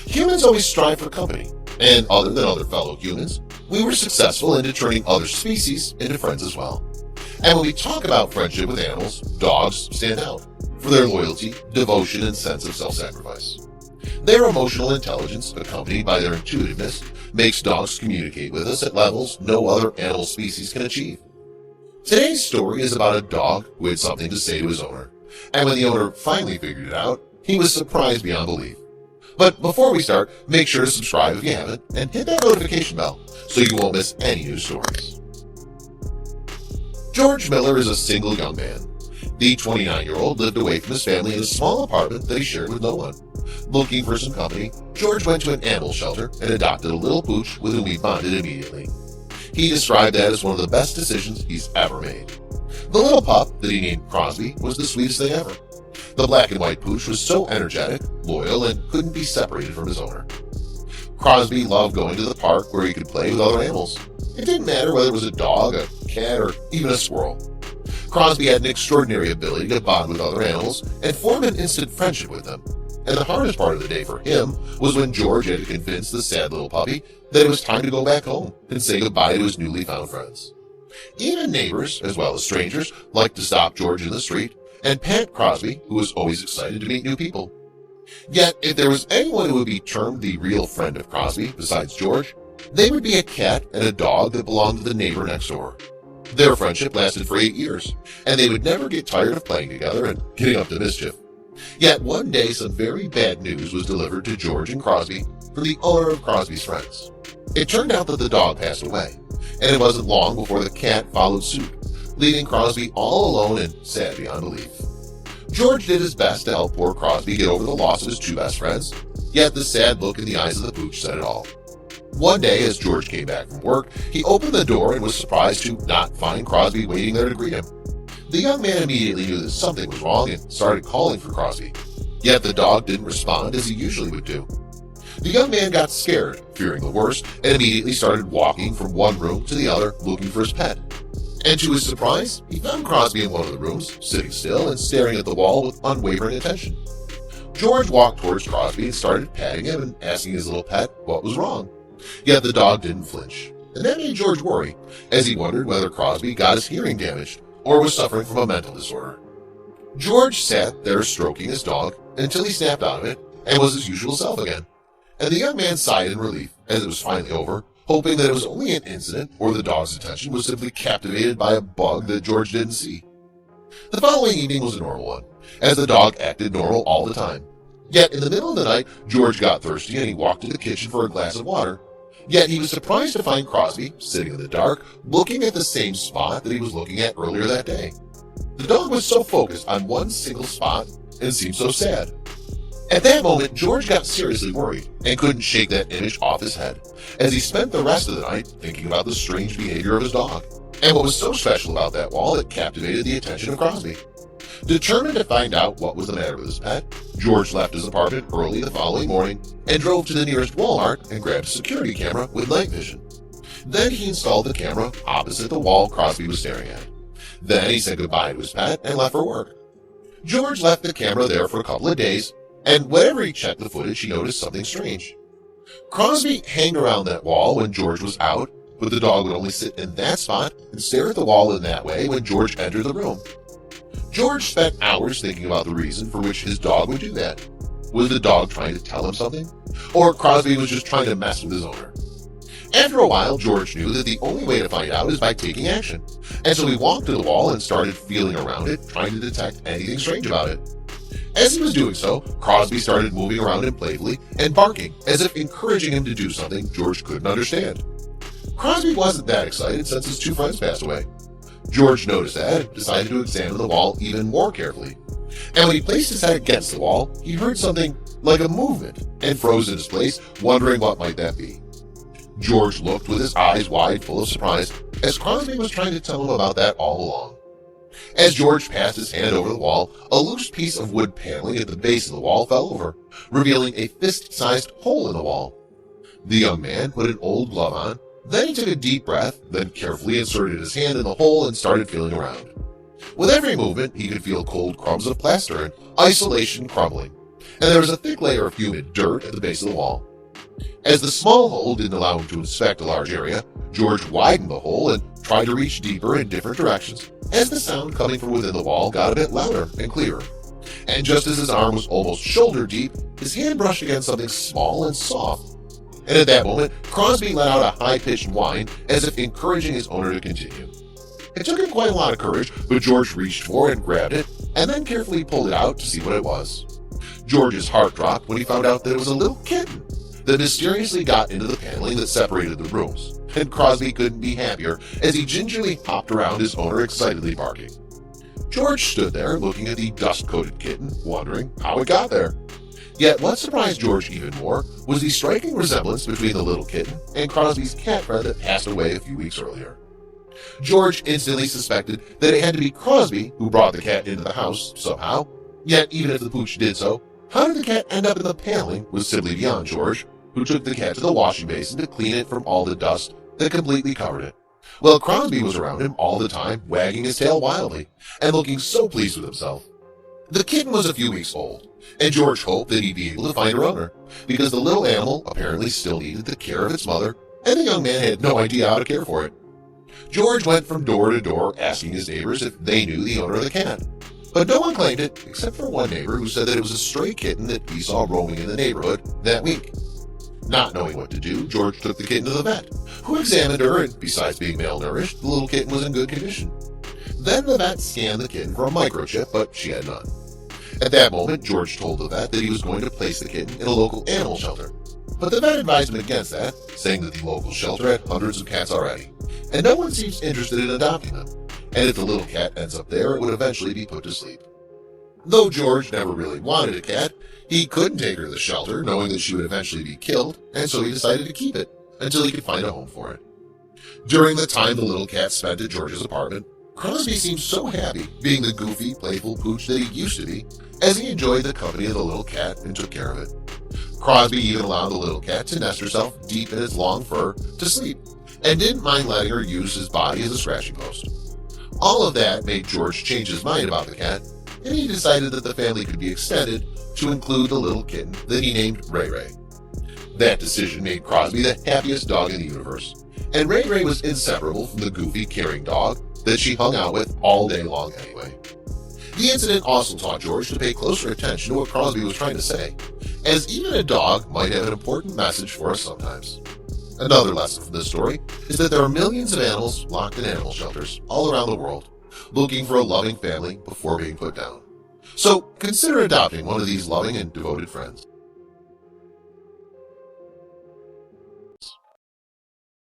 Humans always strive for company, and other than other fellow humans, we were successful in turning other species into friends as well. And when we talk about friendship with animals, dogs stand out for their loyalty, devotion, and sense of self-sacrifice. Their emotional intelligence, accompanied by their intuitiveness, makes dogs communicate with us at levels no other animal species can achieve. Today's story is about a dog who had something to say to his owner, and when the owner finally figured it out, he was surprised beyond belief. But before we start, make sure to subscribe if you haven't, and hit that notification bell so you won't miss any new stories. George Miller is a single young man. The 29-year-old lived away from his family in a small apartment that he shared with no one. Looking for some company, George went to an animal shelter and adopted a little pooch with whom he bonded immediately. He described that as one of the best decisions he's ever made. The little pup that he named Crosby was the sweetest thing ever. The black and white pooch was so energetic, loyal, and couldn't be separated from his owner. Crosby loved going to the park where he could play with other animals. It didn't matter whether it was a dog, a cat, or even a squirrel. Crosby had an extraordinary ability to bond with other animals and form an instant friendship with them. And the hardest part of the day for him was when George had to convince the sad little puppy that it was time to go back home and say goodbye to his newly found friends. Even neighbors, as well as strangers, liked to stop George in the street and pet Crosby, who was always excited to meet new people. Yet, if there was anyone who would be termed the real friend of Crosby besides George, they would be a cat and a dog that belonged to the neighbor next door. Their friendship lasted for 8 years, and they would never get tired of playing together and getting up to mischief. Yet one day some very bad news was delivered to George and Crosby from the owner of Crosby's friends. It turned out that the dog passed away, and it wasn't long before the cat followed suit, leaving Crosby all alone and sad beyond belief. George did his best to help poor Crosby get over the loss of his two best friends, yet the sad look in the eyes of the pooch said it all. One day, as George came back from work, he opened the door and was surprised to not find Crosby waiting there to greet him. The young man immediately knew that something was wrong and started calling for Crosby, yet the dog didn't respond as he usually would do. The young man got scared, fearing the worst, and immediately started walking from one room to the other looking for his pet. And to his surprise, he found Crosby in one of the rooms, sitting still and staring at the wall with unwavering attention. George walked towards Crosby and started patting him and asking his little pet what was wrong. Yet the dog didn't flinch, and that made George worry, as he wondered whether Crosby got his hearing damaged or was suffering from a mental disorder. George sat there stroking his dog until he snapped out of it and was his usual self again. And the young man sighed in relief as it was finally over, hoping that it was only an incident or the dog's attention was simply captivated by a bug that George didn't see. The following evening was a normal one, as the dog acted normal all the time. Yet in the middle of the night, George got thirsty and he walked to the kitchen for a glass of water. Yet he was surprised to find Crosby sitting in the dark, looking at the same spot that he was looking at earlier that day. The dog was so focused on one single spot and seemed so sad. At that moment, George got seriously worried and couldn't shake that image off his head, as he spent the rest of the night thinking about the strange behavior of his dog, and what was so special about that wall that captivated the attention of Crosby. Determined to find out what was the matter with his pet, George left his apartment early the following morning and drove to the nearest Walmart and grabbed a security camera with night vision. Then he installed the camera opposite the wall Crosby was staring at. Then he said goodbye to his pet and left for work. George left the camera there for a couple of days, and whenever he checked the footage, he noticed something strange. Crosby hanged around that wall when George was out, but the dog would only sit in that spot and stare at the wall in that way when George entered the room. George spent hours thinking about the reason for which his dog would do that. Was the dog trying to tell him something? Or Crosby was just trying to mess with his owner? After a while, George knew that the only way to find out is by taking action, and so he walked to the wall and started feeling around it, trying to detect anything strange about it. As he was doing so, Crosby started moving around him playfully and barking, as if encouraging him to do something George couldn't understand. Crosby wasn't that excited since his two friends passed away. George noticed that and decided to examine the wall even more carefully. And when he placed his head against the wall, he heard something like a movement and froze in his place, wondering what might that be. George looked with his eyes wide, full of surprise, as Crosby was trying to tell him about that all along. As George passed his hand over the wall, a loose piece of wood paneling at the base of the wall fell over, revealing a fist-sized hole in the wall. The young man put an old glove on. Then he took a deep breath, then carefully inserted his hand in the hole and started feeling around. With every movement, he could feel cold crumbs of plaster and isolation crumbling. and there was a thick layer of humid dirt at the base of the wall. As the small hole didn't allow him to inspect a large area, George widened the hole and tried to reach deeper in different directions, as the sound coming from within the wall got a bit louder and clearer. And just as his arm was almost shoulder deep, his hand brushed against something small and soft. And at that moment, Crosby let out a high-pitched whine as if encouraging his owner to continue. It took him quite a lot of courage, but George reached for and grabbed it, and then carefully pulled it out to see what it was. George's heart dropped when he found out that it was a little kitten that mysteriously got into the paneling that separated the rooms, and Crosby couldn't be happier as he gingerly hopped around his owner excitedly barking. George stood there looking at the dust-coated kitten, wondering how it got there. Yet what surprised George even more was the striking resemblance between the little kitten and Crosby's cat friend that passed away a few weeks earlier. George instantly suspected that it had to be Crosby who brought the cat into the house somehow, yet even if the pooch did so, how did the cat end up in the paneling was simply beyond George, who took the cat to the washing basin to clean it from all the dust that completely covered it. Well, Crosby was around him all the time, wagging his tail wildly, and looking so pleased with himself. The kitten was a few weeks old, and George hoped that he'd be able to find her owner, because the little animal apparently still needed the care of its mother, and the young man had no idea how to care for it. George went from door to door asking his neighbors if they knew the owner of the cat, but no one claimed it except for one neighbor who said that it was a stray kitten that he saw roaming in the neighborhood that week. Not knowing what to do, George took the kitten to the vet, who examined her, and besides being malnourished, the little kitten was in good condition. Then the vet scanned the kitten for a microchip, but she had none. At that moment, George told the vet that he was going to place the kitten in a local animal shelter, but the vet advised him against that, saying that the local shelter had hundreds of cats already, and no one seems interested in adopting them, and if the little cat ends up there, it would eventually be put to sleep. Though George never really wanted a cat, he couldn't take her to the shelter, knowing that she would eventually be killed, and so he decided to keep it until he could find a home for it. During the time the little cat spent at George's apartment, Crosby seemed so happy being the goofy, playful pooch that he used to be, as he enjoyed the company of the little cat and took care of it. Crosby even allowed the little cat to nest herself deep in its long fur to sleep, and didn't mind letting her use his body as a scratching post. All of that made George change his mind about the cat, and he decided that the family could be extended to include the little kitten that he named Ray Ray. That decision made Crosby the happiest dog in the universe, and Ray Ray was inseparable from the goofy, caring dog that she hung out with all day long anyway. The incident also taught George to pay closer attention to what Crosby was trying to say, as even a dog might have an important message for us sometimes. Another lesson from this story is that there are millions of animals locked in animal shelters all around the world, looking for a loving family before being put down. So consider adopting one of these loving and devoted friends.